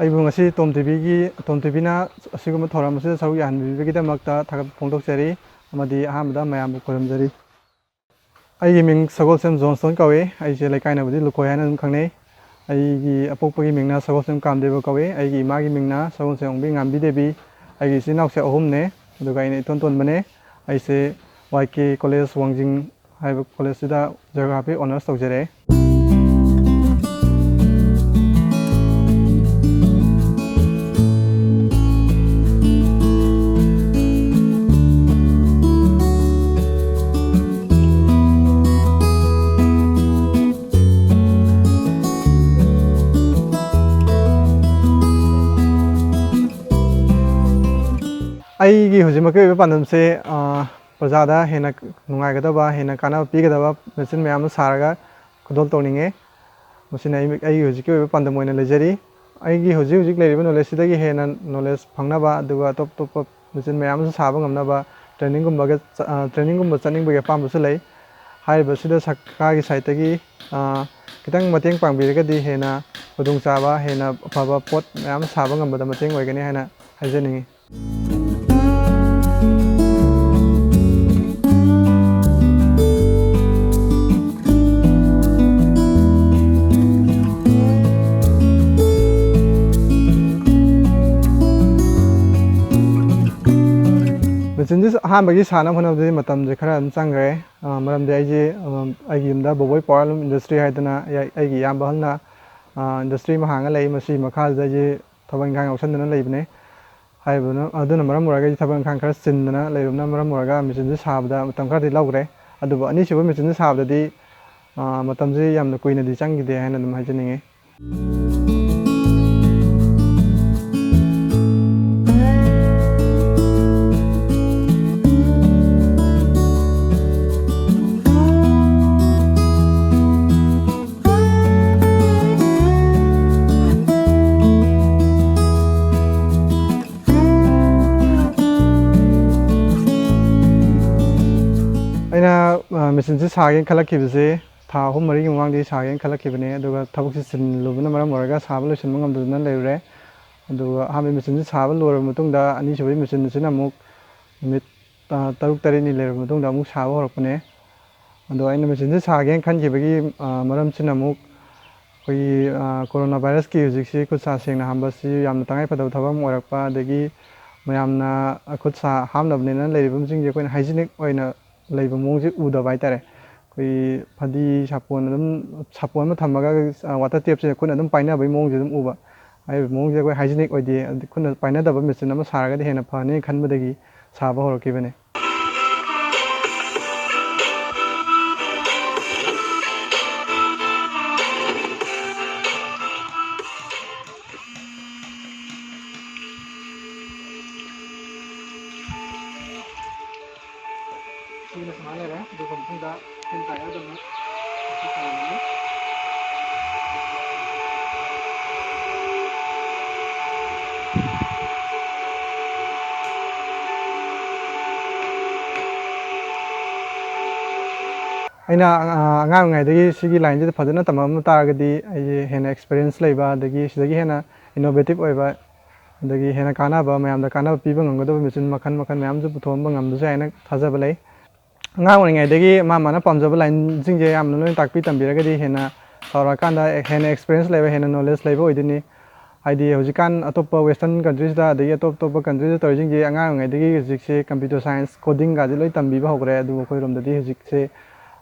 ꯑꯩꯕꯨ ꯉꯁꯤ ꯇꯣꯝ ꯇꯤꯚꯤꯅ ꯑꯁꯤꯒꯨꯝꯕ ꯊꯧꯔꯝ ꯑꯁꯤꯗ ꯁꯔꯨꯛ ꯌꯥꯍꯟꯕꯤꯕꯒꯤꯗꯃꯛꯇ ꯊꯥꯒꯠꯄ ꯐꯣꯡꯗꯣꯛꯆꯔꯤ ꯑꯃꯗꯤ ꯑꯍꯥꯟꯕꯗ ꯃꯌꯥꯝꯕꯨ ꯈꯨꯔꯨꯝꯖꯔꯤ꯫ ꯑꯩꯒꯤ ꯃꯤꯡ ꯁꯒꯣꯜꯁꯦꯝ ꯖꯣꯟꯁꯇꯣꯟ ꯀꯧꯏ꯫ ꯑꯩꯁꯦ ꯂꯩꯀꯥꯏꯅꯕꯨꯗꯤ ꯂꯨꯈꯣꯏ ꯍꯥꯏꯅ ꯑꯗꯨꯝ ꯈꯪꯅꯩ꯫ ꯑꯩꯒꯤ ꯑꯄꯣꯛꯄꯒꯤ ꯃꯤꯡꯅ ꯁꯒꯣꯜꯁꯦꯝ ꯀꯥꯃꯗꯦꯕ ꯀꯧꯏ꯫ ꯑꯩꯒꯤ ꯏꯃꯥꯒꯤ ꯃꯤꯡꯅ ꯁꯒꯣꯜꯁꯦꯝ ꯑꯣꯡꯕꯤ ꯉꯥꯝꯕꯤ ꯗꯦꯕꯤ꯫ ꯑꯩꯒꯤ ꯏꯆꯤꯜ ꯏꯅꯥꯎꯁꯦ ꯑꯍꯨꯝꯅꯦ ꯑꯗꯨꯒ ꯑꯩꯅ ꯏꯇꯣꯟ ꯇꯣꯟꯕꯅꯦ꯫ ꯑꯩꯁꯦ YK ꯀꯣꯂꯦꯖ ꯋꯥꯡꯖꯤꯡ ꯍꯥꯏꯕ ꯀꯣꯂꯦꯖꯁꯤꯗ ꯖꯤꯑꯣꯒ꯭ꯔꯥꯐꯤ ꯑꯣꯅꯔꯁ ꯇꯧꯖꯔꯦ꯫ ꯑꯩꯒꯤ ꯍꯧꯖꯤꯛꯃꯛꯀꯤ ꯑꯣꯏꯕ ꯄꯥꯟꯗꯝꯁꯦ ꯄ꯭ꯔꯖꯥꯗ ꯍꯦꯟꯅ ꯅꯨꯡꯉꯥꯏꯒꯗꯕ ꯍꯦꯟꯅ ꯀꯥꯟꯅꯕ ꯄꯤꯒꯗꯕ ꯃꯦꯆꯤꯟ ꯃꯌꯥꯝ ꯑꯃ ꯁꯥꯔꯒ ꯈꯨꯗꯣꯜ ꯇꯧꯅꯤꯡꯉꯦ꯫ ꯃꯁꯤꯅ ꯑꯩꯒꯤ ꯍꯧꯖꯤꯛꯀꯤ ꯑꯣꯏꯕ ꯄꯥꯟꯗꯝ ꯑꯣꯏꯅ ꯂꯩꯖꯔꯤ꯫ ꯑꯩꯒꯤ ꯍꯧꯖꯤꯛ ꯂꯩꯔꯤꯕ ꯅꯣꯂꯦꯖꯁꯤꯗꯒꯤ ꯍꯦꯟꯅ ꯅꯣꯂꯦꯖ ꯐꯪꯅꯕ ꯑꯗꯨꯒ ꯑꯇꯣꯞ ꯑꯇꯣꯞꯄ ꯃꯦꯆꯤꯟ ꯃꯌꯥꯝ ꯑꯃꯁꯨ ꯁꯥꯕ ꯉꯝꯅꯕ ꯇ꯭ꯔꯦꯅꯤꯡꯒꯨꯝꯕ ꯆꯠꯅꯤꯡꯕꯒꯤ ꯑꯄꯥꯝꯕꯁꯨ ꯂꯩ꯫ ꯍꯥꯏꯔꯤꯕꯁꯤꯗ ꯁꯔꯀꯥꯔꯒꯤ ꯁꯥꯏꯠꯇꯒꯤ ꯈꯤꯇꯪ ꯃꯇꯦꯡ ꯄꯥꯡꯕꯤꯔꯒꯗꯤ ꯍꯦꯟꯅ ꯈꯨꯗꯣꯡꯆꯥꯕ ꯍꯦꯟꯅ ꯑꯐꯕ ꯄꯣꯠ ꯃꯌꯥꯝ ꯁꯥꯕ ꯉꯝꯕꯗ ꯃꯇꯦꯡ ꯑꯣꯏꯒꯅꯤ ꯍꯥꯏꯅ ꯍꯥꯏꯖꯅꯤꯡꯉꯤ꯫ ꯃꯦꯆꯤꯟꯁꯤ ꯑꯍꯥꯟꯕꯒꯤ ꯁꯥꯟꯅꯕ ꯍꯣꯠꯅꯕꯗꯗꯤ ꯃꯇꯝꯁꯦ ꯈꯔ ꯑꯗꯨꯝ ꯆꯪꯈ꯭ꯔꯦ꯫ ꯃꯔꯝꯗꯤ ꯑꯩꯒꯤ ꯌꯨꯝꯗ ꯕꯣꯕꯣꯏ ꯄꯥꯋꯔꯂꯨꯝ ꯏꯟꯗꯁꯇ꯭ꯔꯤ ꯍꯥꯏꯗꯅ ꯑꯩꯒꯤ ꯏꯌꯥꯝꯕ ꯑꯍꯜꯅ ꯏꯟꯗꯁꯇ꯭ꯔꯤ ꯑꯃ ꯍꯥꯡꯉ ꯂꯩ꯫ ꯃꯁꯤ ꯃꯈꯥꯗ ꯑꯩꯁꯦ ꯊꯕꯛ ꯏꯪꯈꯥꯡ ꯌꯥꯎꯁꯟꯗꯅ ꯂꯩꯕꯅꯦ꯫ ꯑꯗꯨꯅ ꯃꯔꯝ ꯑꯣꯏꯔꯒ ꯑꯩ ꯊꯕꯛ ꯏꯪꯈꯥꯡ ꯈꯔ ꯆꯤꯟꯗꯅ ꯂꯩꯔꯨꯕꯅ ꯃꯔꯝ ꯑꯣꯏꯔꯒ ꯃꯦꯆꯤꯟꯁꯤ ꯁꯥꯕꯗ ꯃꯇꯝ ꯈꯔꯗꯤ ꯂꯧꯈ꯭ꯔꯦ꯫ ꯑꯗꯨꯕꯨ ꯑꯅꯤꯁꯨꯕ ꯃꯦꯆꯤꯟꯁꯤ ꯁꯥꯕꯗꯗꯤ ꯃꯇꯝꯁꯤ ꯌꯥꯝꯅ ꯀꯨꯏꯅꯗꯤ ꯆꯪꯈꯤꯗꯦ ꯍꯥꯏꯅ ꯑꯗꯨꯝ ꯍꯥꯏꯖꯅꯤꯡꯉꯤ꯫ ꯑꯩꯅ ꯃꯦꯆꯤꯟꯁꯤ ꯁꯥꯒꯦꯅ ꯈꯜꯂꯛꯈꯤꯕꯁꯦ ꯊꯥ 3-4ꯒꯤ ꯃꯃꯥꯡꯗꯒꯤ ꯁꯥꯒꯦꯅ ꯈꯜꯂꯛꯈꯤꯕꯅꯦ꯫ ꯑꯗꯨꯒ ꯊꯕꯛꯁꯤ ꯆꯤꯜꯂꯨꯕꯅ ꯃꯔꯝ ꯑꯣꯏꯔꯒ ꯁꯥꯕ ꯂꯣꯏꯁꯤꯟꯕ ꯉꯝꯗꯗꯅ ꯂꯩꯔꯨꯔꯦ꯫ ꯑꯗꯨꯒ ꯑꯍꯥꯟꯕ ꯃꯦꯆꯤꯟꯁꯤ ꯁꯥꯕ ꯂꯣꯏꯔꯕ ꯃꯇꯨꯡꯗ ꯑꯅꯤꯁꯨꯕꯒꯤ ꯃꯦꯆꯤꯟꯁꯤꯅ ꯑꯃꯨꯛ ꯅꯨꯃꯤꯠ 6-7ꯅꯤ ꯂꯩꯔꯕ ꯃꯇꯨꯡꯗ ꯑꯃꯨꯛ ꯁꯥꯕ ꯍꯧꯔꯛꯄꯅꯦ꯫ ꯑꯗꯣ ꯑꯩꯅ ꯃꯦꯆꯤꯟꯁꯤ ꯁꯥꯒꯦꯅ ꯈꯟꯈꯤꯕꯒꯤ ꯃꯔꯝꯁꯤꯅ ꯑꯃꯨꯛ ꯑꯩꯈꯣꯏꯒꯤ ꯀꯣꯔꯣꯅꯥ ꯚꯥꯏꯔꯁꯀꯤ ꯍꯧꯖꯤꯛꯁꯤ ꯈꯨꯠ ꯁꯥ ꯁꯦꯡꯅ ꯍꯥꯝꯕꯁꯤ ꯌꯥꯝꯅ ꯇꯉꯥꯏꯐꯗꯕ ꯊꯕꯛ ꯑꯃ ꯑꯣꯏꯔꯛꯄ, ꯑꯗꯒꯤ ꯃꯌꯥꯝꯅ ꯈꯨꯠ ꯁꯥ ꯍꯥꯝꯅꯕꯅꯦꯅ ꯂꯩꯔꯤꯕꯁꯤꯡꯁꯦ ꯑꯩꯈꯣꯏꯅ ꯍꯥꯏꯖꯤꯅꯤꯛ ꯑꯣꯏꯅ ꯂꯩꯕ ꯃꯑꯣꯡꯁꯦ ꯎꯗꯕ ꯍꯥꯏꯇꯥꯔꯦ꯫ ꯑꯩꯈꯣꯏꯒꯤ ꯐꯗꯤ ꯁꯥꯄꯣꯟ ꯑꯃ ꯊꯝꯃꯒ ꯋꯥꯇꯔ ꯇꯦꯞꯁꯦ ꯈꯨꯠꯅ ꯑꯗꯨꯝ ꯄꯥꯏꯅꯕꯒꯤ ꯃꯑꯣꯡꯁꯦ ꯑꯗꯨꯝ ꯎꯕ꯫ ꯍꯥꯏꯔꯤꯕ ꯃꯑꯣꯡꯁꯦ ꯑꯩꯈꯣꯏ ꯍꯥꯏꯖꯤꯅꯤꯛ ꯑꯣꯏꯗꯦ꯫ ꯈꯨꯠꯅ ꯄꯥꯏꯅꯗꯕ ꯃꯦꯆꯤꯟ ꯑꯃ ꯁꯥꯔꯒꯗꯤ ꯍꯦꯟꯅ ꯐꯅꯤ ꯈꯟꯕꯗꯒꯤ ꯁꯥꯕ ꯍꯧꯔꯛꯈꯤꯕꯅꯦ꯫ ꯁꯤꯅ ꯁꯨꯃꯥꯏꯅ ꯂꯩꯔꯦ꯫ ꯑꯗꯨꯒ ꯃꯇꯨꯡꯗ ꯐꯦꯟ ꯇꯥꯏꯌꯔꯗ ꯑꯃꯨꯛ ꯊꯝꯒꯅꯤ꯫ ꯑꯩꯅ ꯑꯉꯥꯡ ꯑꯣꯏꯔꯤꯉꯩꯗꯒꯤ ꯁꯤꯒꯤ ꯂꯥꯏꯟꯁꯤꯗ ꯐꯖꯅ ꯇꯝꯃꯝꯕ ꯇꯥꯔꯒꯗꯤ ꯑꯩꯁꯦ ꯍꯦꯟꯅ ꯑꯦꯛꯁꯄꯤꯔꯤꯌꯦꯟꯁ ꯂꯩꯕ, ꯑꯗꯒꯤ ꯁꯤꯗꯒꯤ ꯍꯦꯟꯅ ꯏꯅꯣꯚꯦꯇꯤꯞ ꯑꯣꯏꯕ, ꯑꯗꯒꯤ ꯍꯦꯟꯅ ꯀꯥꯟꯅꯕ ꯃꯌꯥꯝꯗ ꯀꯥꯟꯅꯕ ꯄꯤꯕ ꯉꯝꯒꯗꯕ ꯃꯦꯆꯤꯟ ꯃꯈꯜ ꯃꯌꯥꯝꯁꯨ ꯄꯨꯊꯣꯛꯍꯟꯕ ꯉꯝꯕꯁꯨ ꯌꯥꯏꯅ ꯊꯥꯖꯕ ꯂꯩ꯫ ꯑꯉꯥꯡ ꯑꯣꯏꯔꯤꯉꯩꯗꯒꯤ ꯃꯥꯅ ꯄꯥꯝꯖꯕ ꯂꯥꯏꯟꯁꯤꯡꯁꯦ ꯌꯥꯝꯅ ꯂꯣꯏꯅ ꯇꯥꯛꯄꯤ ꯇꯝꯕꯤꯔꯒꯗꯤ ꯍꯦꯟꯅ ꯆꯥꯎꯔꯛꯑꯀꯥꯟꯗ ꯍꯦꯟꯅ ꯑꯦꯛꯁꯄꯤꯔꯤꯌꯦꯟꯁ ꯂꯩꯕ, ꯍꯦꯟꯅ ꯅꯣꯂꯦꯖ ꯂꯩꯕ ꯑꯣꯏꯗꯣꯏꯅꯤ꯫ ꯍꯥꯏꯗꯤ ꯍꯧꯖꯤꯛꯀꯥꯟ ꯑꯇꯣꯞꯄ ꯋꯦꯁꯇꯔꯟ ꯀꯟꯇ꯭ꯔꯤꯁꯤꯗ ꯑꯗꯒꯤ ꯑꯇꯣꯞꯄ ꯀꯟꯇ꯭ꯔꯤꯗ ꯇꯧꯔꯤꯁꯤꯡꯁꯦ ꯑꯉꯥꯡ ꯑꯣꯏꯔꯤꯉꯩꯗꯒꯤ ꯍꯧꯖꯤꯛꯁꯦ ꯀꯝꯄ꯭ꯌꯨꯇꯔ ꯁꯥꯏꯟꯁ ꯀꯣꯗꯤꯡꯒꯥꯁꯦ ꯂꯣꯏ ꯇꯝꯕꯤꯕ ꯍꯧꯈ꯭ꯔꯦ꯫ ꯑꯗꯨꯕꯨ ꯑꯩꯈꯣꯏꯔꯣꯝꯗꯗꯤ ꯍꯧꯖꯤꯛꯁꯦ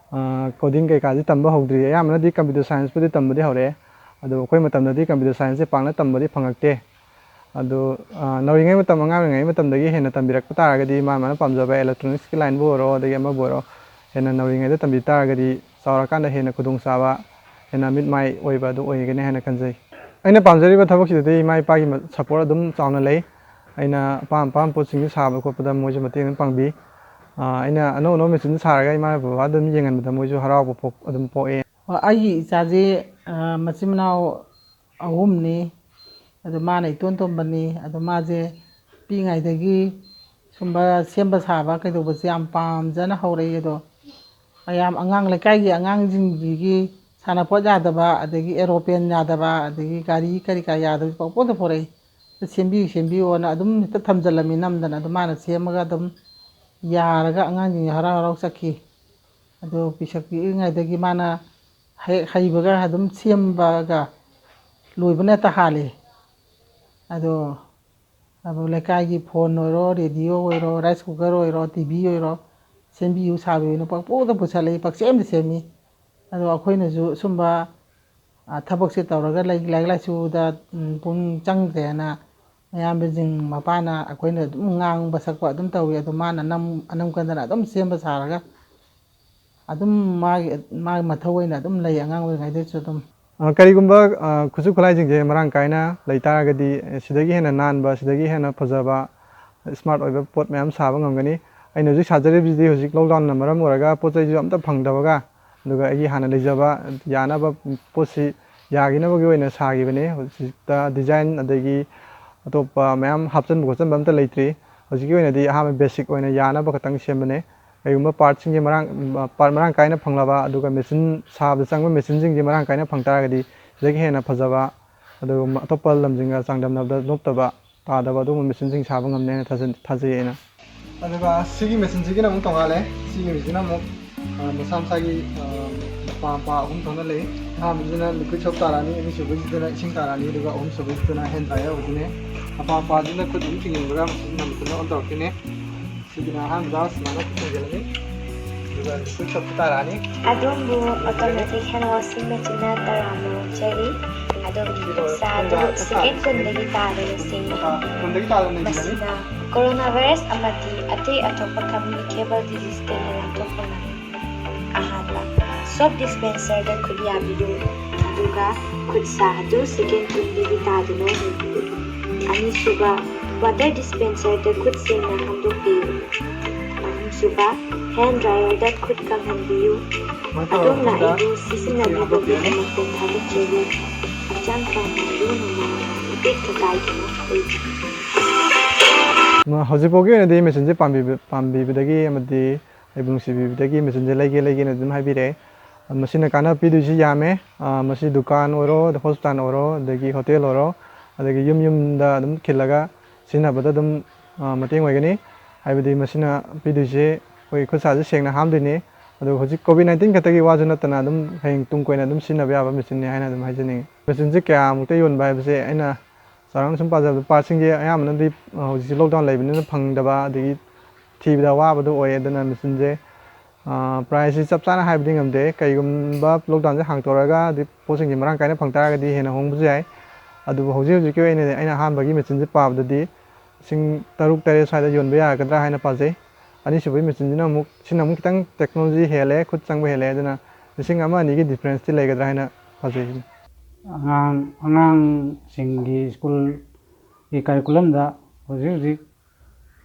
ꯀꯣꯗꯤꯡ ꯀꯩꯀꯥꯁꯦ ꯇꯝꯕ ꯍꯧꯗ꯭ꯔꯤ꯫ ꯑꯌꯥꯝꯕꯅꯗꯤ ꯀꯝꯄ꯭ꯌꯨꯇꯔ ꯁꯥꯏꯟꯁꯄꯨꯗꯤ ꯇꯝꯕꯗꯤ ꯍꯧꯔꯛꯑꯦ꯫ ꯑꯗꯣ ꯑꯩꯈꯣꯏ ꯃꯇꯝꯗꯗꯤ ꯀꯝꯄ꯭ꯌꯨꯇꯔ ꯁꯥꯏꯟꯁꯁꯦ ꯄꯥꯛꯅ ꯇꯝꯕꯗꯤ ꯐꯪꯉꯛꯇꯦ꯫ ꯑꯗꯣ ꯑꯉꯥꯡ ꯑꯣꯏꯔꯤꯉꯩ ꯃꯇꯝꯗꯒꯤ ꯍꯦꯟꯅ ꯇꯝꯕꯤꯔꯛꯄ ꯇꯥꯔꯒꯗꯤ ꯃꯥꯅ ꯄꯥꯝꯖꯕ ꯑꯦꯂꯦꯛꯇ꯭ꯔꯣꯅꯤꯛꯁꯀꯤ ꯂꯥꯏꯟꯕꯨ ꯑꯣꯏꯔꯣ ꯑꯗꯒꯤ ꯑꯃꯕꯨ ꯑꯣꯏꯔꯣ ꯍꯦꯟꯅ ꯅꯧꯔꯤꯉꯩꯗ ꯇꯝꯕꯤ ꯇꯥꯔꯒꯗꯤ ꯆꯥꯎꯔꯀꯥꯟꯗ ꯍꯦꯟꯅ ꯈꯨꯗꯣꯡꯆꯥꯕ, ꯍꯦꯟꯅ ꯃꯤꯠ ꯃꯥꯏ ꯑꯣꯏꯕ ꯑꯗꯨ ꯑꯣꯏꯒꯅꯤ ꯍꯥꯏꯅ ꯈꯟꯖꯩ꯫ ꯑꯩꯅ ꯄꯥꯝꯖꯔꯤꯕ ꯊꯕꯛꯁꯤꯗꯗꯤ ꯏꯃꯥ ꯏꯄꯥꯒꯤ ꯁꯄꯣꯔꯠ ꯑꯗꯨꯝ ꯆꯥꯎꯅ ꯂꯩ꯫ ꯑꯩꯅ ꯑꯄꯥꯝꯕ ꯄꯣꯠꯁꯤꯡꯁꯨ ꯁꯥꯕ ꯈꯣꯠꯄꯗ ꯃꯣꯏꯁꯨ ꯃꯇꯦꯡ ꯑꯗꯨꯝ ꯄꯥꯡꯕꯤ꯫ ꯑꯩꯅ ꯑꯅꯧ ꯑꯅꯧꯕ ꯃꯦꯆꯤꯟ ꯁꯥꯔꯒ ꯏꯃꯥ ꯕꯕꯥ ꯑꯗꯨꯝ ꯌꯦꯡꯍꯟꯕꯗ ꯃꯣꯏꯁꯨ ꯍꯔꯥꯎꯕ ꯑꯗꯨꯝ ꯄꯣꯛꯑꯦ꯫ ꯑꯩꯒꯤ ꯏꯆꯥꯁꯦ ꯃꯆꯤꯟ ꯃꯅꯥꯎ 3ꯅꯤ꯫ ꯑꯗꯣ ꯃꯥꯅ ꯏꯇꯣꯟ ꯇꯣꯟꯕꯅꯤ꯫ ꯑꯗꯣ ꯃꯥꯁꯦ ꯄꯤꯛꯏꯉꯩꯗꯒꯤ ꯁꯨꯝꯕ ꯁꯦꯝꯕ ꯁꯥꯕ ꯀꯩꯗꯧꯕꯁꯦ ꯌꯥꯝ ꯄꯥꯝꯖꯅ ꯍꯧꯔꯛꯏ꯫ ꯑꯗꯣ ꯂꯩꯀꯥꯏꯒꯤ ꯑꯉꯥꯡꯁꯤꯡꯁꯤꯒꯤ ꯁꯥꯟꯅꯄꯣꯠ ꯌꯥꯗꯕ ꯑꯗꯒꯤ ꯑꯦꯔꯣꯄ꯭ꯂꯦꯟ ꯌꯥꯗꯕ ꯑꯗꯒꯤ ꯒꯥꯔꯤ ꯀꯔꯤ ꯀꯔꯥ ꯌꯥꯗꯕ ꯄꯪꯄꯣꯠꯇ ꯄꯣꯔꯛꯏ ꯁꯦꯝꯕꯤꯌꯨ ꯁꯦꯝꯕꯤꯌꯨꯅ ꯑꯗꯨꯝ ꯍꯦꯛꯇ ꯊꯝꯖꯤꯜꯂꯝꯃꯤ ꯅꯝꯗꯅ ꯑꯗꯨ ꯃꯥꯅ ꯁꯦꯝꯃꯒ ꯑꯗꯨꯝ ꯌꯥꯔꯒ ꯑꯉꯥꯡꯁꯤꯡ ꯍꯔꯥꯎ ꯍꯔꯥꯎ ꯆꯠꯈꯤ ꯑꯗꯨ ꯄꯤꯁꯛ ꯄꯤꯛꯏꯉꯩꯗꯒꯤ ꯃꯥꯅ ꯍꯩꯕꯒ ꯑꯗꯨꯝ ꯁꯦꯝꯕꯒ ꯂꯣꯏꯕꯅ ꯍꯦꯛꯇ ꯍꯥꯜꯂꯤ ꯑꯗꯣ ꯂꯩꯀꯥꯏꯒꯤ ꯐꯣꯟ ꯑꯣꯏꯔꯣ ꯔꯦꯗꯤꯑꯣ ꯑꯣꯏꯔꯣ ꯔꯥꯏꯁ ꯀꯨꯀꯔ ꯑꯣꯏꯔꯣ ꯇꯤꯚꯤ ꯑꯣꯏꯔꯣ ꯁꯦꯝꯕꯤꯌꯨ ꯁꯥꯕꯤꯌꯨꯅ ꯄꯪꯄꯨꯗ ꯄꯨꯁꯜꯂꯛꯏ ꯄꯪꯁꯦꯝꯗ ꯁꯦꯝꯃꯤ ꯑꯗꯣ ꯑꯩꯈꯣꯏꯅꯁꯨ ꯁꯨꯝꯕ ꯊꯕꯛꯁꯦ ꯇꯧꯔꯒ ꯂꯥꯏꯔꯤꯛ ꯂꯥꯏꯁꯨꯗ ꯄꯨꯛꯅꯤꯡ ꯆꯪꯗ꯭ꯔꯦꯅ ꯃꯌꯥꯝꯕꯁꯤꯡ ꯃꯄꯥꯅ ꯑꯩꯈꯣꯏꯅ ꯑꯗꯨꯝ ꯉꯥꯡꯕ ꯁꯛꯄ ꯑꯗꯨꯝ ꯇꯧꯋꯤ ꯑꯗꯣ ꯃꯥꯅ ꯑꯅꯝ ꯀꯟꯗꯅ ꯑꯗꯨꯝ ꯁꯦꯝꯕ ꯁꯥꯔꯒ ꯑꯗꯨꯝ ꯃꯥꯒꯤ ꯃꯊꯧ ꯑꯣꯏꯅ ꯑꯗꯨꯝ ꯂꯩ ꯑꯉꯥꯡ ꯑꯣꯏꯔꯤꯉꯩꯗꯁꯨ ꯑꯗꯨꯝ ꯀꯔꯤꯒꯨꯝꯕ ꯈꯨꯠꯁꯨ ꯈꯨꯠꯂꯥꯏꯁꯤꯡꯁꯦ ꯃꯔꯥꯡ ꯀꯥꯏꯅ ꯂꯩꯇꯥꯔꯒꯗꯤ ꯁꯤꯗꯒꯤ ꯍꯦꯟꯅ ꯅꯥꯟꯕ ꯁꯤꯗꯒꯤ ꯍꯦꯟꯅ ꯐꯖꯕ ꯁ꯭ꯃꯥꯔꯠ ꯑꯣꯏꯕ ꯄꯣꯠ ꯃꯌꯥꯝ ꯁꯥꯕ ꯉꯝꯒꯅꯤ ꯑꯩꯅ ꯍꯧꯖꯤꯛ ꯁꯥꯖꯔꯤꯕꯁꯤꯗꯤ ꯍꯧꯖꯤꯛ ꯂꯣꯛꯗꯥꯎꯟꯅ ꯃꯔꯝ ꯑꯣꯏꯔꯒ ꯄꯣꯠ ꯆꯩꯁꯨ ꯑꯝꯇ ꯐꯪꯗꯕꯒ ꯑꯗꯨꯒ ꯑꯩꯒꯤ ꯍꯥꯟꯅ ꯂꯩꯖꯕ ꯌꯥꯅꯕ ꯄꯣꯠꯁꯤ ꯌꯥꯈꯤꯅꯕꯒꯤ ꯑꯣꯏꯅ ꯁꯥꯈꯤꯕꯅꯤ ꯍꯧꯖꯤꯛꯇ ꯗꯤꯖꯥꯏꯟ ꯑꯗꯒꯤ ꯑꯇꯣꯞꯄ ꯃꯌꯥꯝ ꯍꯥꯞꯆꯤꯟꯕ ꯈꯣꯠꯆꯤꯟꯕ ꯑꯝꯇ ꯂꯩꯇ꯭ꯔꯤ ꯍꯧꯖꯤꯛꯀꯤ ꯑꯣꯏꯅꯗꯤ ꯑꯍꯥꯟꯕ ꯕꯦꯁꯤꯛ ꯑꯣꯏꯅ ꯌꯥꯅꯕ ꯈꯛꯇꯪ ꯁꯦꯝꯕꯅꯦ ꯀꯩꯒꯨꯝꯕ ꯄꯥꯔꯠꯁꯤꯡꯁꯦ ꯄꯥꯔꯠ ꯃꯔꯥꯡ ꯀꯥꯏꯅ ꯐꯪꯂꯕ ꯑꯗꯨꯒ ꯃꯦꯆꯤꯟ ꯁꯥꯕꯗ ꯆꯪꯕ ꯃꯦꯆꯤꯟꯁꯤꯡꯁꯦ ꯃꯔꯥꯡ ꯀꯥꯏꯅ ꯐꯪ ꯇꯥꯔꯒꯗꯤ ꯁꯤꯗꯒꯤ ꯍꯦꯟꯅ ꯐꯖꯕ ꯑꯗꯨꯒ ꯑꯇꯣꯞꯄ ꯂꯝꯁꯤꯡꯒ ꯆꯥꯡꯗꯝꯅꯕꯗ ꯅꯣꯞꯇꯕ ꯇꯥꯗꯕ ꯑꯗꯨꯒꯨꯝꯕ ꯃꯦꯆꯤꯟꯁꯤꯡ ꯁꯥꯕ ꯉꯝꯅꯦꯅ ꯊꯥꯖꯩ ꯑꯩꯅ ꯑꯗꯨꯒ ꯁꯤꯒꯤ ꯃꯦꯆꯤꯟꯁꯤꯒꯤꯅ ꯑꯃꯨꯛ ꯇꯣꯡꯉꯥꯜꯂꯦ ꯁꯤꯒꯤ ꯃꯦꯆꯤꯟꯅ ꯑꯃꯨꯛ ꯃꯁꯥ ꯃꯁꯥꯒꯤ ꯃꯄꯥ ꯑꯍꯨꯝ ꯊꯣꯛꯅ ꯂꯩ ꯑꯍꯥꯟꯕꯁꯤꯅ ꯂꯤꯀ꯭ꯋꯤꯠ ꯁꯣꯞ ꯇꯥꯔꯛꯑꯅꯤ ꯑꯅꯤꯁꯨꯕꯁꯤꯗꯅ ꯏꯁꯤꯡ ꯇꯥꯔꯛꯑꯅꯤ ꯑꯗꯨꯒ ꯑꯍꯨꯝꯁꯨꯕꯁꯤꯗꯅ ꯍꯦꯟ ꯗ꯭ꯔꯥꯏꯌꯔ ꯑꯣꯏꯗꯣꯏꯅꯦ ꯃꯄꯥꯁꯤꯅ ꯈꯨꯠ ꯑꯗꯨꯝ ꯆꯤꯡꯅꯤꯡꯕꯒ ꯃꯁꯤꯅ ꯃꯊꯟꯇ ꯑꯣꯟ ꯇꯧꯔꯛꯇꯣꯏꯅꯦ ꯁꯤꯒꯤꯅ ꯑꯍꯥꯟꯕꯗ ꯁꯨꯃꯥꯏꯅ ꯈꯨꯠ ꯆꯤꯡꯁꯤꯜꯂꯅꯤ ꯑꯗꯨꯒ ꯂꯤꯀ꯭ꯋꯤꯠ ꯁꯣꯞꯁꯤ ꯇꯥꯔꯛꯑꯅꯤ ꯑꯗꯣꯝꯕꯨ ꯑꯣꯇꯣꯃꯦꯇꯤꯛ ꯍꯦꯟ ꯋꯥꯁꯤꯡ ꯃꯦꯆꯤꯟꯅ ꯇꯔꯥꯝꯅ ꯑꯣꯛꯆꯔꯤ ꯑꯗꯣꯝꯒꯤ ꯈꯨꯠꯁꯥ ꯑꯗꯨ ꯁꯦꯀꯦꯟ ꯀꯨꯟꯗꯒꯤ ꯇꯥꯗꯅ ꯁꯦꯡꯏ ꯃꯁꯤꯅ ꯀꯣꯔꯣꯅꯥ ꯚꯥꯏꯔꯁ ꯑꯃꯗꯤ ꯑꯇꯩ ꯑꯇꯣꯞꯄ ꯀꯝꯃ꯭ꯌꯨꯅꯤꯀꯦꯕꯜ ꯗꯤꯖꯤꯁꯇꯒꯤ ꯉꯥꯛꯊꯣꯛꯄ ꯉꯝꯃꯤ ꯑꯍꯥꯟꯕ ꯁꯣꯞ ꯗꯤꯁꯄꯦꯟꯁꯔꯗ ꯈꯨꯠ ꯌꯥꯕꯤꯌꯨ ꯑꯗꯨꯒ ꯈꯨꯠꯁꯥ ꯑꯗꯨ ꯁꯦꯀꯦꯟ ꯀꯨꯟꯗꯒꯤ ꯇꯥꯗꯅ ꯂꯩꯕꯤꯌꯨ ꯑꯅꯤꯁꯨꯕ ꯋꯥꯇꯔ ꯗꯤꯁꯄꯦꯟꯁꯔꯗ ꯈꯨꯠ ꯁꯦꯡꯅ ꯍꯥꯝꯗꯣꯛꯄꯤꯌꯨ ꯑꯍꯨꯝꯁꯨꯕ ꯍꯦꯟ ꯗ꯭ꯔꯥꯏꯌꯔꯗ ꯈꯨꯠ ꯀꯪꯍꯟꯕꯤꯌꯨ ꯑꯗꯣꯝꯅ ꯑꯩꯕꯨ ꯁꯤꯖꯤꯟꯅꯕꯤꯕꯒꯤꯗꯃꯛꯇ ꯊꯥꯒꯠꯆꯔꯤ ꯍꯛꯆꯥꯡ ꯐꯅ ꯂꯨꯅ ꯅꯥꯟꯅ ꯇꯦꯛꯇ ꯀꯥꯏꯗꯅ ꯂꯩꯕꯤꯌꯨ ꯍꯧꯖꯤꯛꯐꯥꯎꯒꯤ ꯑꯣꯏꯅꯗꯤ ꯃꯦꯆꯤꯟꯁꯦ ꯄꯥꯝꯕꯤꯕꯗꯒꯤ ꯑꯃꯗꯤ ꯑꯩꯕꯨ ꯅꯨꯡꯁꯤꯕꯤꯕꯗꯒꯤ ꯃꯦꯆꯤꯟꯁꯦ ꯂꯩꯒꯦꯅ ꯑꯗꯨꯝ ꯍꯥꯏꯕꯤꯔꯛꯑꯦ ꯃꯁꯤꯅ ꯀꯥꯟꯅꯕ ꯄꯤꯗꯣꯏꯁꯤ ꯌꯥꯝꯃꯦ ꯃꯁꯤ ꯗꯨꯀꯥꯟ ꯑꯣꯏꯔꯣ ꯍꯣꯁꯄꯤꯇꯥꯜ ꯑꯣꯏꯔꯣ ꯑꯗꯒꯤ ꯍꯣꯇꯦꯜ ꯑꯣꯏꯔꯣ ꯑꯗꯒꯤ ꯌꯨꯝꯗ ꯑꯗꯨꯝ ꯈꯤꯜꯂꯒ ꯁꯤꯖꯤꯟꯅꯕꯗ ꯑꯗꯨꯝ ꯃꯇꯦꯡ ꯑꯣꯏꯒꯅꯤ ꯍꯥꯏꯕꯗꯤ ꯃꯁꯤꯅ ꯄꯤꯗꯣꯏꯁꯦ ꯑꯩꯈꯣꯏ ꯈꯨꯠꯁꯥꯁꯦ ꯁꯦꯡꯅ ꯍꯥꯝꯗꯣꯏꯅꯤ ꯑꯗꯨꯒ ꯍꯧꯖꯤꯛ COVID-19 ꯈꯛꯇꯒꯤ ꯋꯥꯁꯨ ꯅꯠꯇꯅ ꯑꯗꯨꯝ ꯍꯌꯦꯡ ꯇꯨꯡ ꯀꯣꯏꯅ ꯑꯗꯨꯝ ꯁꯤꯖꯤꯟꯅꯕ ꯌꯥꯕ ꯃꯦꯆꯤꯟꯅꯤ ꯍꯥꯏꯅ ꯑꯗꯨꯝ ꯍꯥꯏꯖꯅꯤꯡꯉꯤ ꯃꯦꯆꯤꯟꯁꯦ ꯀꯌꯥꯃꯨꯛꯇ ꯌꯣꯟꯕ ꯍꯥꯏꯕꯁꯦ ꯑꯩꯅ ꯆꯥꯎꯔꯥꯛꯅ ꯁꯨꯝ ꯄꯥꯖꯕꯗ ꯄꯥꯔꯠꯁꯤꯡꯁꯦ ꯑꯌꯥꯝꯕꯅꯗꯤ ꯍꯧꯖꯤꯛꯁꯦ ꯂꯣꯛꯗꯥꯎꯟ ꯂꯩꯕꯅꯤꯅ ꯐꯪꯗꯕ ꯑꯗꯒꯤ ꯊꯤꯕꯗ ꯋꯥꯕꯗꯣ ꯑꯣꯏ ꯑꯗꯨꯅ ꯃꯦꯆꯤꯟꯁꯦ ꯄ꯭ꯔꯥꯏꯁꯁꯤ ꯆꯞ ꯆꯥꯅ ꯍꯥꯏꯕꯗꯤ ꯉꯝꯗꯦ ꯀꯩꯒꯨꯝꯕ ꯂꯣꯛꯗꯥꯎꯟꯁꯦ ꯍꯥꯡꯇꯣꯛꯑꯒ ꯄꯣꯠꯁꯤꯡꯁꯦ ꯃꯔꯥꯡ ꯀꯥꯏꯅ ꯐꯪ ꯇꯥꯔꯒꯗꯤ ꯍꯦꯟꯅ ꯍꯣꯡꯕꯁꯨ ꯌꯥꯏ ꯑꯗꯨꯕꯨ ꯍꯧꯖꯤꯛꯀꯤ ꯑꯣꯏꯅꯗꯤ ꯑꯩꯅ ꯑꯍꯥꯟꯕꯒꯤ ꯃꯦꯆꯤꯟꯁꯦ ꯄꯥꯕꯗꯗꯤ ꯂꯤꯁꯤꯡ 6-7 ꯁ꯭ꯋꯥꯏꯗ ꯌꯣꯟꯕ ꯌꯥꯒꯗ꯭ꯔꯥ ꯍꯥꯏꯅ ꯄꯥꯖꯩ ꯑꯅꯤꯁꯨꯕꯒꯤ ꯃꯦꯆꯤꯟꯁꯤꯅ ꯑꯃꯨꯛ ꯈꯤꯇꯪ ꯇꯦꯛꯅꯣꯂꯣꯖꯤ ꯍꯦꯜꯂꯦ ꯈꯨꯠ ꯆꯪꯕ ꯍꯦꯜꯂꯦ ꯑꯗꯨꯅ 1-2ꯒꯤ ꯗꯤꯐ꯭ꯔꯦꯟꯁꯇꯤ ꯂꯩꯒꯗ꯭ꯔꯥ ꯍꯥꯏꯅ ꯄꯥꯖꯩ ꯑꯉꯥꯡꯁꯤꯡꯒꯤ ꯁ꯭ꯀꯨꯜꯒꯤ ꯀꯔꯤꯀꯨꯂꯝꯗ ꯍꯧꯖꯤꯛ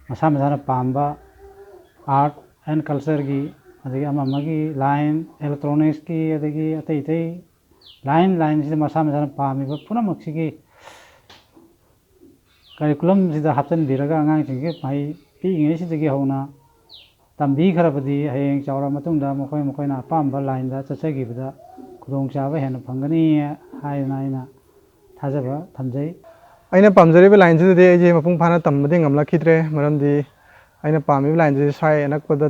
ꯃꯁꯥ ꯃꯁꯥꯅ ꯄꯥꯝꯕ ꯑꯥꯔꯠ ꯑꯦꯟ ꯀꯜꯆꯔꯒꯤ ꯑꯗꯒꯤ ꯑꯃꯒꯤ ꯂꯥꯏꯟ ꯑꯦꯂꯦꯛꯇ꯭ꯔꯣꯅꯤꯛꯁꯀꯤ ꯑꯗꯒꯤ ꯑꯇꯩ ꯂꯥꯏꯟꯁꯤꯗ ꯃꯁꯥ ꯃꯁꯥꯅ ꯄꯥꯝꯃꯤꯕ ꯄꯨꯝꯅꯃꯛꯁꯤꯒꯤ ꯀꯔꯤꯀꯨꯂꯝꯁꯤꯗ ꯍꯥꯞꯆꯤꯟꯕꯤꯔꯒ ꯑꯉꯥꯡꯁꯤꯡꯒꯤ ꯃꯍꯩ ꯄꯤꯛꯏꯉꯩꯁꯤꯗꯒꯤ ꯍꯧꯅ ꯇꯝꯕꯤꯈ꯭ꯔꯕꯗꯤ ꯍꯌꯦꯡ ꯆꯥꯎꯔ ꯃꯇꯨꯡꯗ ꯃꯈꯣꯏꯅ ꯑꯄꯥꯝꯕ ꯂꯥꯏꯟꯗ ꯆꯠꯆꯈꯤꯕꯗ ꯈꯨꯗꯣꯡꯆꯥꯕ ꯍꯦꯟꯅ ꯐꯪꯒꯅꯤ ꯍꯥꯏꯅ ꯑꯩꯅ ꯊꯥꯖꯕ ꯊꯝꯖꯩ ꯑꯩꯅ ꯄꯥꯝꯖꯔꯤꯕ ꯂꯥꯏꯟꯁꯤꯗꯗꯤ ꯑꯩꯁꯦ ꯃꯄꯨꯡ ꯐꯥꯅ ꯇꯝꯕꯗꯤ ꯉꯝꯂꯛꯈꯤꯗ꯭ꯔꯦ ꯃꯔꯝꯗꯤ ꯑꯩꯅ ꯄꯥꯝꯃꯤꯕ ꯂꯥꯏꯟꯁꯤ ꯁ꯭ꯋꯥꯏ ꯑꯅꯛꯄꯗ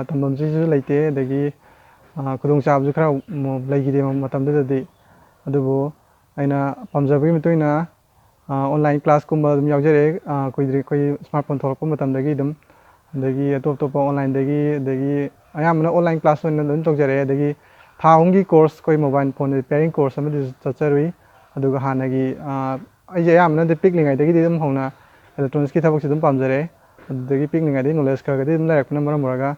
ꯇꯝꯐꯝꯁꯤꯁꯨ ꯂꯩꯇꯦ ꯑꯗꯒꯤ ꯈꯨꯗꯣꯡꯆꯥꯕꯁꯨ ꯈꯔ ꯂꯩꯈꯤꯗꯦ ꯃꯇꯝꯗꯨꯗꯗꯤ ꯑꯗꯨꯕꯨ ꯑꯩꯅ ꯄꯥꯝꯖꯕꯒꯤ ꯃꯇꯨꯡ ꯏꯟꯅ ꯑꯣꯟꯂꯥꯏꯟ ꯀ꯭ꯂꯥꯁꯀꯨꯝꯕ ꯑꯗꯨꯝ ꯌꯥꯎꯖꯔꯛꯑꯦ ꯑꯩꯈꯣꯏ ꯁ꯭ꯃꯥꯔꯠ ꯐꯣꯟ ꯊꯣꯛꯂꯛꯄ ꯃꯇꯝꯗꯒꯤ ꯑꯗꯨꯝ ꯑꯗꯒꯤ ꯑꯇꯣꯞꯄ ꯑꯣꯟꯂꯥꯏꯟꯗꯒꯤ ꯑꯗꯒꯤ ꯑꯌꯥꯝꯕꯅ ꯑꯣꯟꯂꯥꯏꯟ ꯀ꯭ꯂꯥꯁ ꯑꯣꯏꯅ ꯑꯗꯨꯝ ꯇꯧꯖꯔꯛꯑꯦ ꯑꯗꯒꯤ ꯊꯥ ꯑꯍꯨꯝꯒꯤ ꯀꯣꯔꯁ ꯑꯩꯈꯣꯏ ꯃꯣꯕꯥꯏꯜ ꯐꯣꯟ ꯔꯤꯄꯦꯌरिꯡ ꯀꯣꯔꯁ ꯑꯃꯗꯤ ꯆꯠꯆꯔꯨꯏ ꯑꯗꯨꯒ ꯍꯥꯟꯅꯒꯤ ꯑꯩꯁꯦ ꯑꯌꯥꯝꯕꯅꯗꯤ ꯄꯤꯛꯂꯤꯉꯩꯗꯒꯤꯗꯤ ꯑꯗꯨꯝ ꯍꯧꯅ ꯑꯦꯂꯦꯛꯇ꯭ꯔꯣꯅꯤꯛꯁꯀꯤ ꯊꯕꯛꯁꯦ ꯑꯗꯨꯝ ꯄꯥꯝꯖꯔꯛꯑꯦ ꯑꯗꯨꯗꯒꯤ ꯄꯤꯛꯂꯤꯉꯩꯗꯒꯤ ꯅꯣꯂꯦꯖ ꯈꯔꯒꯗꯤ ꯑꯗꯨꯝ ꯂꯩꯔꯛꯄꯅ ꯃꯔꯝ ꯑꯣꯏꯔꯒ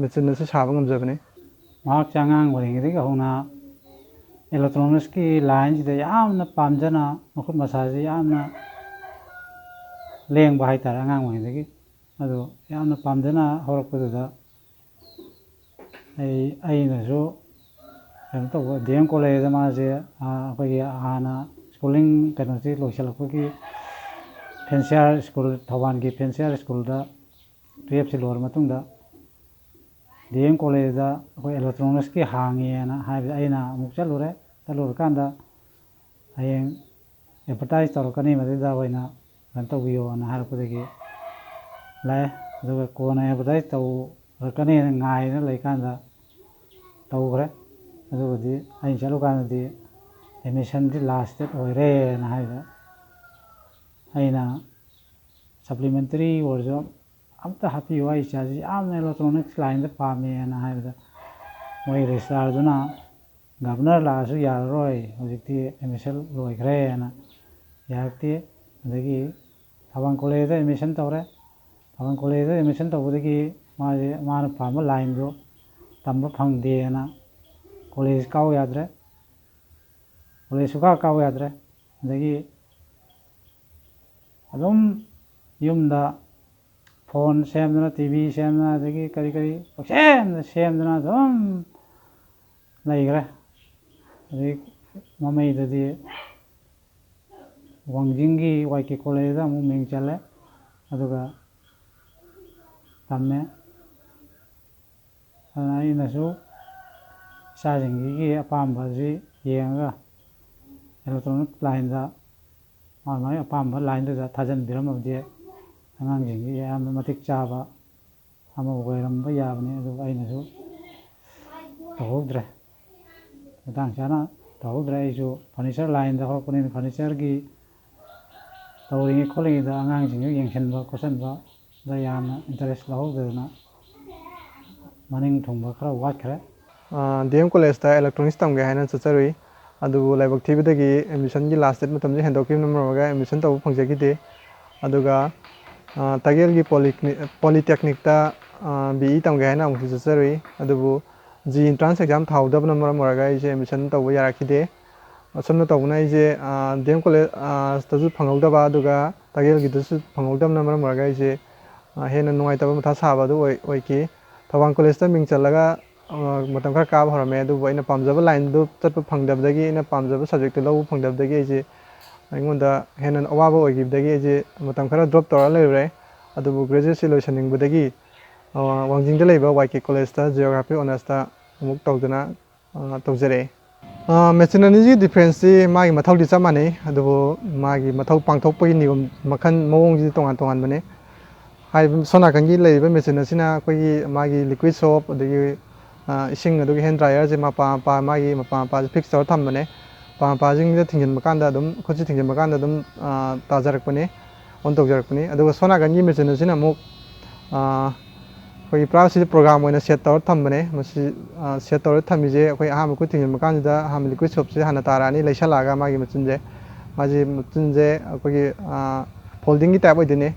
ꯃꯦꯆꯤꯟ ꯑꯁꯤ ꯁꯥꯕ ꯉꯝꯖꯕꯅꯤ ꯃꯍꯥꯛꯁꯦ ꯑꯉꯥꯡ ꯑꯣꯏꯔꯤꯉꯩꯗꯒꯤ ꯍꯧꯅ ꯑꯦꯂꯦꯛꯇ꯭ꯔꯣꯅꯤꯛꯁꯀꯤ ꯂꯥꯏꯟꯁꯤꯗ ꯌꯥꯝꯅ ꯄꯥꯝꯖꯅ ꯃꯈꯨꯠ ꯃꯁꯥꯁꯤ ꯌꯥꯝꯅ ꯂꯦꯡꯕ ꯍꯥꯏꯇꯥꯔꯦ ꯑꯉꯥꯡ ꯑꯣꯏꯔꯤꯉꯩꯗꯒꯤ ꯑꯗꯣ ꯌꯥꯝꯅ ꯄꯥꯝꯖꯅ ꯍꯧꯔꯛꯄꯗꯨꯗ ꯑꯩꯅꯁꯨ ꯀꯩꯅꯣ ꯇꯧꯕ DM ꯀꯣꯂꯦꯖꯇ ꯃꯥꯁꯦ ꯑꯩꯈꯣꯏꯒꯤ ꯍꯥꯟꯅ ꯁ꯭ꯀꯨꯜꯂꯤꯡ ꯀꯩꯅꯣꯁꯤ ꯂꯣꯏꯁꯤꯜꯂꯛꯄꯒꯤ ꯐꯦꯟꯁꯤꯌꯥꯔ ꯁ꯭ꯀꯨꯜ ꯊꯧꯕꯥꯜꯒꯤ ꯐꯦꯟꯁꯤꯌꯥꯔ ꯁ꯭ꯀꯨꯜꯗ 12ꯁꯤ ꯂꯣꯏꯔ ꯃꯇꯨꯡꯗ DM ꯀꯣꯂꯦꯖꯗ ꯑꯩꯈꯣꯏ ꯑꯦꯂꯦꯛꯇ꯭ꯔꯣꯅꯤꯛꯁꯀꯤ ꯍꯥꯡꯉꯦꯅ ꯍꯥꯏꯕꯗ ꯑꯩꯅ ꯑꯃꯨꯛ ꯆꯠꯂꯨꯔꯦ ꯆꯠꯂꯨꯔꯀꯥꯟꯗ ꯍꯌꯦꯡ ꯑꯦꯗꯚꯔꯇꯥꯏꯁ ꯇꯧꯔꯛꯀꯅꯤ ꯃꯗꯨꯗ ꯑꯣꯏꯅ ꯀꯩꯅꯣ ꯇꯧꯕꯤꯌꯣꯅ ꯍꯥꯏꯔꯛꯄꯗꯒꯤ ꯂꯥꯛꯑꯦ ꯑꯗꯨꯒ ꯀꯣꯟꯅ ꯑꯦꯗꯚꯔꯇꯥꯏꯁ ꯇꯧꯔꯛꯀꯅꯤꯅ ꯉꯥꯏꯅ ꯂꯩꯀꯥꯟꯗ ꯇꯧꯈ꯭ꯔꯦ ꯑꯗꯨꯒꯗꯤ ꯑꯩꯅ ꯆꯠꯂꯨꯀꯥꯟꯗꯗꯤ ꯑꯦꯠꯃꯤꯁꯟꯗꯤ ꯂꯥꯁ ꯗꯦꯠ ꯑꯣꯏꯔꯦꯅ ꯍꯥꯏꯕꯗ ꯑꯩꯅ ꯁꯄ꯭ꯂꯤꯃꯦꯟꯇꯔꯤ ꯑꯣꯏꯔꯁꯨ ꯑꯝꯇ ꯍꯥꯞꯄꯤꯌꯨ ꯑꯩ ꯏꯆꯥꯁꯤ ꯌꯥꯝꯅ ꯑꯦꯂꯦꯛꯇ꯭ꯔꯣꯅꯤꯛꯁ ꯂꯥꯏꯟꯗ ꯄꯥꯝꯃꯦꯅ ꯍꯥꯏꯕꯗ ꯃꯣꯏ ꯔꯦꯖꯤꯁꯇ꯭ꯔꯥꯔꯗꯨꯅ ꯒꯚꯔꯅꯔ ꯂꯥꯛꯑꯁꯨ ꯌꯥꯔꯔꯣꯏ ꯍꯧꯖꯤꯛꯇꯤ ꯑꯦꯠꯃꯤꯁꯟ ꯂꯣꯏꯈ꯭ꯔꯦꯅ ꯌꯥꯔꯛꯇꯦ ꯑꯗꯒꯤ ꯊꯧꯕꯥꯜ ꯀꯣꯂꯦꯖꯇ ꯑꯦꯠꯃꯤꯁꯟ ꯇꯧꯔꯦ ꯊꯧꯕꯥꯜ ꯀꯣꯂꯦꯖꯇ ꯑꯦꯠꯃꯤꯁꯟ ꯇꯧꯕꯗꯒꯤ ꯃꯥꯅ ꯄꯥꯝꯕ ꯂꯥꯏꯟꯗꯨ ꯇꯝꯕ ꯐꯪꯗꯦꯅ ꯀꯣꯂꯦꯖ ꯀꯥꯎ ꯌꯥꯗ꯭ꯔꯦ ꯀꯣꯂꯦꯖ ꯀꯥꯎ ꯌꯥꯗ꯭ꯔꯦ ꯑꯗꯒꯤ ꯑꯗꯨꯝ ꯌꯨꯝꯗ ꯐꯣꯟ ꯁꯦꯝꯗꯅ ꯇꯤꯚꯤ ꯁꯦꯝꯗꯅ ꯑꯗꯒꯤ ꯀꯔꯤ ꯀꯔꯤ ꯄꯪꯁꯦꯝꯗ ꯁꯦꯝꯗꯅ ꯑꯗꯨꯝ ꯂꯩꯈ꯭ꯔꯦ ꯑꯗꯒꯤ ꯃꯃꯩꯗꯗꯤ ꯋꯥꯡꯖꯤꯡꯒꯤ YK ꯀꯣꯂꯦꯖꯇ ꯑꯃꯨꯛ ꯃꯤꯡ ꯆꯜꯂꯦ ꯑꯗꯨꯒ ꯇꯝꯃꯦ ꯑꯗꯨꯅ ꯑꯩꯅꯁꯨ ꯏꯆꯥꯁꯤꯡꯁꯤꯒꯤ ꯑꯄꯥꯝꯕꯁꯤ ꯌꯦꯡꯉꯒ ꯑꯦꯂꯦꯛꯇ꯭ꯔꯣꯅꯤꯛ ꯂꯥꯏꯟꯗ ꯃꯥꯒꯤ ꯑꯄꯥꯝꯕ ꯂꯥꯏꯟꯗꯨꯗ ꯊꯥꯖꯤꯟꯕꯤꯔꯝꯃꯕꯗꯤ ꯑꯉꯥꯡꯁꯤꯡꯁꯤ ꯌꯥꯝꯅ ꯃꯇꯤꯛ ꯆꯥꯕ ꯑꯃ ꯑꯣꯏꯔꯝꯕ ꯌꯥꯕꯅꯤ ꯑꯗꯨꯒ ꯑꯩꯅꯁꯨ ꯇꯧꯍꯧꯗ꯭ꯔꯦ ꯃꯇꯥꯡ ꯆꯥꯅ ꯇꯧꯍꯧꯗ꯭ꯔꯦ ꯑꯩꯁꯨ ꯐꯔꯅꯤꯆꯔ ꯂꯥꯏꯟꯗ ꯍꯧꯔꯛꯄꯅꯤꯅ ꯐꯔꯅꯤꯆꯔꯒꯤ ꯇꯧꯔꯤꯉꯩ ꯈꯣꯠꯂꯤꯉꯩꯗ ꯑꯉꯥꯡꯁꯤꯡꯁꯨ ꯌꯦꯡꯁꯤꯟꯕ ꯈꯣꯠꯆꯟꯕꯗ ꯌꯥꯝꯅ ꯏꯟꯇꯔꯦꯁ ꯂꯧꯍꯧꯗꯗꯅ ꯃꯅꯤꯡ ꯊꯨꯡꯕ ꯈꯔ ꯋꯥꯠꯈ꯭ꯔꯦ DM ꯀꯣꯂꯦꯖꯇ ꯑꯦꯂꯦꯛꯇ꯭ꯔꯣꯅꯤꯛꯁ ꯇꯝꯒꯦ ꯍꯥꯏꯅ ꯆꯠꯆꯔꯨꯏ ꯑꯗꯨꯕꯨ ꯂꯥꯏꯕꯛ ꯊꯤꯕꯗꯒꯤ ꯑꯦꯗꯃꯤꯁꯟꯒꯤ ꯂꯥꯁ ꯗꯦꯠ ꯃꯇꯝꯁꯤ ꯍꯦꯟꯗꯣꯛꯈꯤꯕꯅ ꯃꯔꯝ ꯑꯣꯏꯔꯒ ꯑꯦꯗꯃꯤꯁꯟ ꯇꯧꯕ ꯐꯪꯖꯈꯤꯗꯦ ꯑꯗꯨꯒ ꯇꯥꯒꯦꯜꯒꯤ ꯄꯣꯂꯤꯇꯦꯛꯅꯤꯛꯇ BE ꯇꯝꯒꯦ ꯍꯥꯏꯅ ꯑꯃꯨꯛꯁꯨ ꯆꯠꯆꯔꯨꯏ ꯑꯗꯨꯕꯨ ꯑꯦꯟꯇ꯭ꯔꯥꯟꯁ ꯑꯦꯛꯖꯥꯝ ꯊꯥꯍꯧꯗꯕꯅ ꯃꯔꯝ ꯑꯣꯏꯔꯒ ꯑꯩꯁꯦ ꯑꯦꯗꯃꯤꯁꯟ ꯇꯧꯕ ꯌꯥꯔꯛꯈꯤꯗꯦ ꯑꯁꯨꯝꯅ ꯇꯧꯕꯅ ꯑꯩꯁꯦ DM ꯀꯣꯂꯦꯖꯇꯁꯨ ꯐꯪꯍꯧꯗꯕ ꯑꯗꯨꯒ ꯇꯥꯒꯦꯜꯒꯤꯗꯁꯨ ꯐꯪꯍꯧꯗꯕꯅ ꯃꯔꯝ ꯑꯣꯏꯔꯒ ꯑꯩꯁꯦ ꯍꯦꯟꯅ ꯅꯨꯡꯉꯥꯏꯇꯕ ꯃꯊꯥ ꯁꯥꯕ ꯑꯗꯨ ꯑꯣꯏꯈꯤ ꯊꯧꯕꯥꯜ ꯀꯣꯂꯦꯖꯇ ꯃꯤꯡ ꯆꯜꯂꯒ ꯃꯇꯝ ꯈꯔ ꯀꯥꯕ ꯍꯧꯔꯝꯃꯦ ꯑꯗꯨꯕꯨ ꯑꯩꯅ ꯄꯥꯝꯖꯕ ꯂꯥꯏꯟꯗꯨ ꯆꯠꯄ ꯐꯪꯗꯕꯗꯒꯤ ꯑꯩꯅ ꯄꯥꯝꯖꯕ ꯁꯕꯖꯦꯛꯇꯨ ꯂꯧꯕ ꯐꯪꯗꯕꯗꯒꯤ ꯑꯩꯁꯦ ꯑꯩꯉꯣꯟꯗ ꯍꯦꯟꯅ ꯑꯋꯥꯕ ꯑꯣꯏꯈꯤꯕꯗꯒꯤ ꯑꯩꯁꯦ ꯃꯇꯝ ꯈꯔ ꯗ꯭ꯔꯣꯞ ꯇꯧꯔ ꯂꯩꯔꯨꯔꯦ ꯑꯗꯨꯕꯨ ꯒ꯭ꯔꯦꯖꯨꯑꯦꯠꯁꯤ ꯂꯣꯏꯁꯤꯟꯅꯤꯡꯕꯗꯒꯤ ꯋꯥꯡꯖꯤꯡꯗ ꯂꯩꯕ YK ꯀꯣꯂꯦꯖꯇ ꯖꯤꯑꯣꯒ꯭ꯔꯥꯐꯤ ꯑꯣꯅꯔꯁꯇ ꯑꯃꯨꯛ ꯇꯧꯗꯨꯅ ꯇꯧꯖꯔꯛꯑꯦ ꯃꯦꯆꯤꯟ ꯑꯅꯤꯁꯤꯒꯤ ꯗꯤꯐ꯭ꯔꯦꯟꯁꯁꯤ ꯃꯥꯒꯤ ꯃꯊꯧꯗꯤ ꯆꯞ ꯃꯥꯟꯅꯩ ꯑꯗꯨꯕꯨ ꯃꯥꯒꯤ ꯃꯊꯧ ꯄꯥꯡꯊꯣꯛꯄꯒꯤ ꯅꯤꯌꯣꯝ ꯃꯑꯣꯡꯁꯤꯗꯤ ꯇꯣꯉꯥꯟ ꯇꯣꯉꯥꯟꯕꯅꯦ ꯍꯥꯏꯔꯤꯕ ꯁꯣꯝ ꯅꯥꯀꯟꯒꯤ ꯂꯩꯔꯤꯕ ꯃꯦꯆꯤꯟ ꯑꯁꯤꯅ ꯑꯩꯈꯣꯏꯒꯤ ꯃꯥꯒꯤ ꯂꯤꯀ꯭ꯋꯤꯠ ꯁꯣꯞ ꯑꯗꯒꯤ ꯏꯁꯤꯡ ꯑꯗꯨꯒꯤ ꯍꯦꯟ ꯗ꯭ꯔꯥꯏꯌꯔꯁꯦ ꯃꯥꯒꯤ ꯃꯄꯥꯁꯦ ꯐꯤꯛꯁ ꯇꯧꯔ ꯊꯝꯕꯅꯦ ꯃꯄꯥꯁꯤꯡꯁꯤꯗ ꯊꯤꯡꯖꯤꯟꯕ ꯀꯥꯟꯗ ꯑꯗꯨꯝ ꯈꯨꯠꯁꯤ ꯊꯤꯡꯖꯤꯟꯕ ꯀꯥꯟꯗ ꯑꯗꯨꯝ ꯇꯥꯖꯔꯛꯄꯅꯤ ꯑꯣꯟ ꯇꯧꯖꯔꯛꯄꯅꯤ ꯑꯗꯨꯒ ꯁꯣꯝ ꯅꯥꯀꯟꯒꯤ ꯃꯦꯆꯤꯟ ꯑꯁꯤꯅ ꯑꯃꯨꯛ ꯑꯩꯈꯣꯏꯒꯤ ꯄꯨꯔꯥ ꯁꯤꯁꯦ ꯄ꯭ꯔꯣꯒ꯭ꯔꯥꯝ ꯑꯣꯏꯅ ꯁꯦꯠ ꯇꯧꯔ ꯊꯝꯕꯅꯦ ꯃꯁꯤ ꯁꯦꯠ ꯇꯧꯔ ꯊꯝꯃꯤꯁꯦ ꯑꯩꯈꯣꯏ ꯑꯍꯥꯟꯕ ꯈꯨꯠ ꯊꯤꯡꯖꯤꯟꯕ ꯀꯥꯟꯁꯤꯗ ꯑꯍꯥꯟꯕ ꯂꯤꯀ꯭ꯋꯤꯠ ꯁꯣꯞꯁꯦ ꯍꯥꯟꯅ ꯇꯥꯔꯛꯑꯅꯤ ꯂꯩꯁꯜꯂꯛꯑꯒ ꯃꯥꯒꯤ ꯃꯆꯤꯟꯁꯦ ꯑꯩꯈꯣꯏꯒꯤ ꯐꯣꯜꯗꯤꯡꯒꯤ ꯇꯥꯏꯞ ꯑꯣꯏꯗꯣꯏꯅꯦ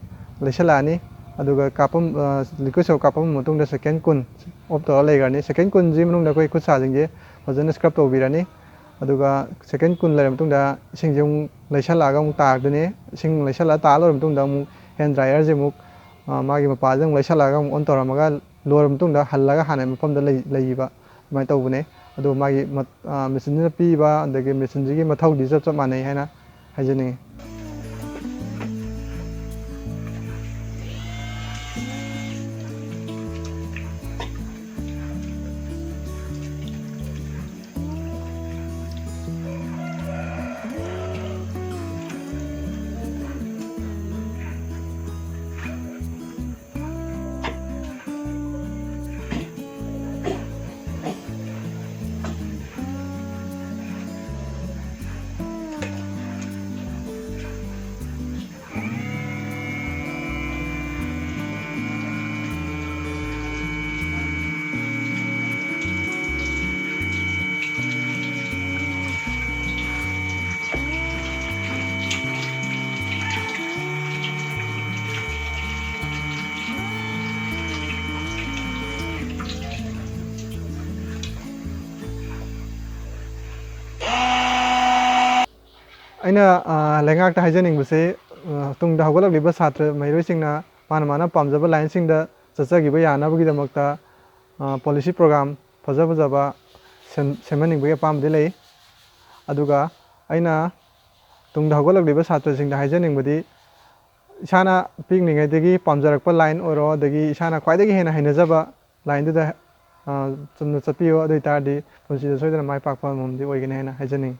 ꯂꯩꯁꯜꯂꯛꯑꯅꯤ ꯑꯗꯨꯒ ꯂꯤꯀ꯭ꯋꯤꯠ ꯁꯣꯞ ꯀꯥꯞꯄꯝꯕ ꯃꯇꯨꯡꯗ ꯁꯦꯀꯦꯟ 10 ꯑꯣꯐ ꯇꯧꯔ ꯂꯩꯈ꯭ꯔꯅꯤ ꯁꯦꯀꯦꯟ 10ꯁꯤ ꯃꯅꯨꯡꯗ ꯑꯩꯈꯣই ꯈꯨꯠ ꯁꯥꯁꯤꯡꯁꯦ ꯐꯖꯅ ꯁ꯭ꯀ꯭ꯔꯕ ꯇꯧꯕꯤꯔꯅꯤ ꯑꯗꯨꯒ ꯁꯦꯀꯦꯟ 10 ꯂꯩꯔ ꯃꯇꯨꯡꯗ ꯏꯁꯤꯡꯁꯦ ꯑꯃꯨꯛ ꯂꯩꯁꯜꯂꯛꯑꯒ ꯑꯃꯨꯛ ꯇꯥꯔꯛꯇꯣꯏꯅꯤ ꯏꯁꯤꯡ ꯂꯩꯁꯜꯂꯛꯑ ꯇꯥꯔ ꯂꯣꯏꯔ ꯃꯇꯨꯡꯗ ꯑꯃꯨꯛ ꯍꯦꯟ ꯗ꯭ꯔꯥꯏꯌꯔꯁꯦ ꯑꯃꯨꯛ ꯃꯥꯒꯤ ꯃꯄꯥꯁꯦ ꯑꯃꯨꯛ ꯂꯩꯁꯜꯂꯛꯑꯒ ꯑꯃꯨꯛ ꯑꯣꯟ ꯇꯧꯔꯝꯃꯒ ꯂꯣꯏꯔ ꯃꯇꯨꯡꯗ ꯍꯜꯂꯒ ꯍꯥꯟꯅ ꯃꯐꯝꯗ ꯂꯩꯕ ꯑꯗꯨꯃꯥꯏꯅ ꯇꯧꯕꯅꯦ ꯑꯗꯨ ꯃꯥꯒꯤ ꯃꯦꯆꯤꯟꯁꯤꯅ ꯄꯤꯕ ꯑꯗꯒꯤ ꯃꯦꯆꯤꯟꯁꯤꯒꯤ ꯃꯊꯧꯗꯤ ꯆꯞ ꯃꯥꯟꯅꯩ ꯍꯥꯏꯅ ꯍꯥꯏꯖꯅꯤꯡꯉꯤ ꯑꯩꯅ ꯂꯩꯉꯥꯛꯇ ꯍꯥꯏꯖꯅꯤꯡꯕꯁꯦ ꯇꯨꯡꯗ ꯍꯧꯒꯠꯂꯛꯂꯤꯕ ꯁꯥꯇ꯭ꯔ ꯃꯍꯩꯔꯣꯏꯁꯤꯡꯅ ꯃꯥꯅ ꯄꯥꯝꯖꯕ ꯂꯥꯏꯟꯁꯤꯡꯗ ꯆꯠꯆꯈꯤꯕ ꯌꯥꯅꯕꯒꯤꯗꯃꯛꯇ ꯄꯣꯂꯤꯁꯤ ꯄ꯭ꯔꯣꯒ꯭ꯔꯥꯝ ꯐꯖꯕ ꯁꯦꯝꯍꯟꯅꯤꯡꯕꯒꯤ ꯑꯄꯥꯝꯕꯗꯤ ꯂꯩ ꯑꯗꯨꯒ ꯑꯩꯅ ꯇꯨꯡꯗ ꯍꯧꯒꯠꯂꯛꯂꯤꯕ ꯁꯥꯇ꯭ꯔꯁꯤꯡꯗ ꯍꯥꯏꯖꯅꯤꯡꯕꯗꯤ ꯏꯁꯥꯅ ꯄꯤꯛꯂꯤꯉꯩꯗꯒꯤ ꯄꯥꯝꯖꯔꯛꯄ ꯂꯥꯏꯟ ꯑꯣꯏꯔꯣ ꯑꯗꯒꯤ ꯏꯁꯥꯅ ꯈ꯭ꯋꯥꯏꯗꯒꯤ ꯍꯦꯟꯅ ꯍꯩꯅꯖꯕ ꯂꯥꯏꯟꯗꯨꯗ ꯆꯨꯝꯅ ꯆꯠꯄꯤꯌꯣ ꯑꯗꯨ ꯑꯣꯏꯇꯥꯔꯗꯤ ꯄꯨꯟꯁꯤꯗ ꯁꯣꯏꯗꯅ ꯃꯥꯏ ꯄꯥꯛꯄ ꯑꯃꯃꯝꯗꯤ ꯑꯣꯏꯒꯅꯤ ꯍꯥꯏꯅ ꯍꯥꯏꯖꯅꯤꯡꯉꯤ